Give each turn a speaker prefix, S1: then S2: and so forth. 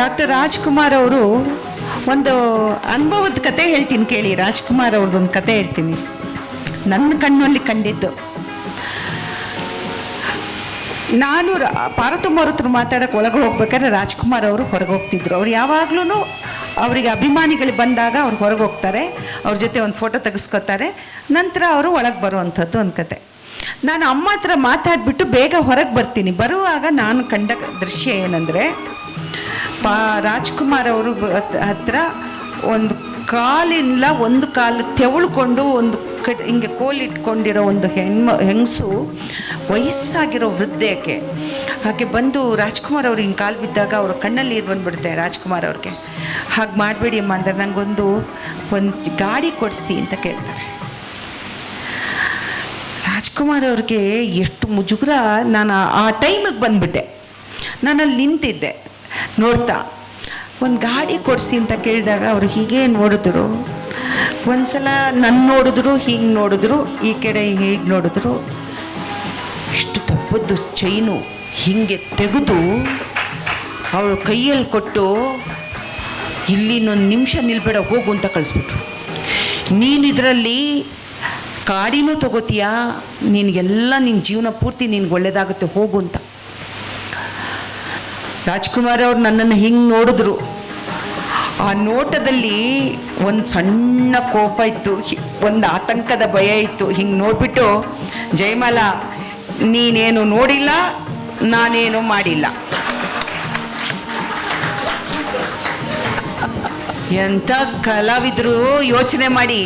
S1: Doctor Rajkumar ಅವರು ಒಂದು ಅನುಭವದ ಕತೆ ಹೇಳ್ತೀನಿ ಕೇಳಿ. ರಾಜ್ಕುಮಾರ್ ಅವ್ರದ್ದೊಂದು ಕತೆ ಹೇಳ್ತೀನಿ, ನನ್ನ ಕಣ್ಣಲ್ಲಿ ಕಂಡಿದ್ದು. ನಾನು ಪಾರ್ವತಮ್ಮ ಅವ್ರ ಹತ್ರ ಮಾತಾಡೋಕೆ ಒಳಗೆ ಹೋಗ್ಬೇಕಾದ್ರೆ ರಾಜ್ಕುಮಾರ್ ಅವರು ಹೊರಗೆ ಹೋಗ್ತಿದ್ರು. ಅವ್ರು ಯಾವಾಗ್ಲೂ ಅವರಿಗೆ ಅಭಿಮಾನಿಗಳು ಬಂದಾಗ ಅವ್ರು ಹೊರಗೆ ಹೋಗ್ತಾರೆ, ಅವ್ರ ಜೊತೆ ಒಂದು ಫೋಟೋ ತೆಗೆಸ್ಕೊತಾರೆ, ನಂತರ ಅವರು ಒಳಗೆ ಬರುವಂಥದ್ದು ಒಂದು ಕತೆ. ನಾನು ಅಮ್ಮ ಹತ್ರ ಮಾತಾಡಿಬಿಟ್ಟು ಬೇಗ ಹೊರಗೆ ಬರ್ತೀನಿ. ಬರುವಾಗ ನಾನು ಕಂಡ ದೃಶ್ಯ ಏನಂದರೆ, ರಾಜ್ಕುಮಾರ್ ಅವರು ಹತ್ರ ಒಂದು ಕಾಲಿಂದ ಒಂದು ಕಾಲು ತೆವಳ್ಕೊಂಡು ಒಂದು ಹಿಂಗೆ ಕೋಲಿಟ್ಕೊಂಡಿರೋ ಒಂದು ಹೆಂಗಸು, ವಯಸ್ಸಾಗಿರೋ ವೃದ್ಧೆಗೆ ಹಾಗೆ ಬಂದು ರಾಜ್ಕುಮಾರ್ ಅವ್ರು ಹಿಂಗೆ ಕಾಲು ಬಿದ್ದಾಗ ಅವ್ರ ಕಣ್ಣಲ್ಲಿ ನೀರು ಬಂದುಬಿಡುತ್ತೆ ರಾಜ್ಕುಮಾರ್ ಅವ್ರಿಗೆ. ಹಾಗೆ ಮಾಡಬೇಡಿ ಅಮ್ಮ ಅಂದರೆ ನನಗೊಂದು ಗಾಡಿ ಕೊಡಿಸಿ ಅಂತ ಕೇಳ್ತಾರೆ. ರಾಜ್ಕುಮಾರ್ ಅವ್ರಿಗೆ ಎಷ್ಟು ಮುಜುಗರ. ನಾನು ಆ ಟೈಮಿಗೆ ಬಂದುಬಿಟ್ಟೆ, ನಾನಲ್ಲಿ ನಿಂತಿದ್ದೆ ನೋಡ್ತಾ. ಒಂದು ಗಾಡಿ ಕೊಡಿಸಿ ಅಂತ ಕೇಳಿದಾಗ ಅವರು ಹೀಗೆ ನೋಡಿದ್ರು, ಒಂದ್ಸಲ ನನ್ನ ನೋಡಿದ್ರು, ಹೀಗೆ ನೋಡಿದ್ರು, ಈ ಕಡೆ ಹೀಗೆ ನೋಡಿದ್ರು. ಎಷ್ಟು ದಪ್ಪದ್ದು ಚೈನು ಹೀಗೆ ತೆಗೆದು ಅವಳು ಕೈಯಲ್ಲಿ ಕೊಟ್ಟು, ಇಲ್ಲಿನೊಂದು ನಿಮಿಷ ನಿಲ್ಬೇಡ ಹೋಗು ಅಂತ ಕಳಿಸ್ಬಿಟ್ರು. ನೀನು ಇದರಲ್ಲಿ ಗಾಡಿನೂ ತಗೋತೀಯಾ, ನಿನಗೆಲ್ಲ ನಿನ್ನ ಜೀವನ ಪೂರ್ತಿ ನಿನ್ಗೆ ಒಳ್ಳೇದಾಗುತ್ತೆ, ಹೋಗು ಅಂತ. ರಾಜ್ಕುಮಾರ್ ಅವ್ರು ನನ್ನನ್ನು ಹಿಂಗೆ ನೋಡಿದ್ರು. ಆ ನೋಟದಲ್ಲಿ ಒಂದು ಸಣ್ಣ ಕೋಪ ಇತ್ತು, ಒಂದು ಆತಂಕದ ಭಯ ಇತ್ತು. ಹಿಂಗೆ ನೋಡಿಬಿಟ್ಟು, ಜಯಮಾಲಾ ನೀನೇನು ನೋಡಿಲ್ಲ, ನಾನೇನು ಮಾಡಿಲ್ಲ. ಎಂಥ ಕಲಾವಿದರು ಯೋಚನೆ ಮಾಡಿ.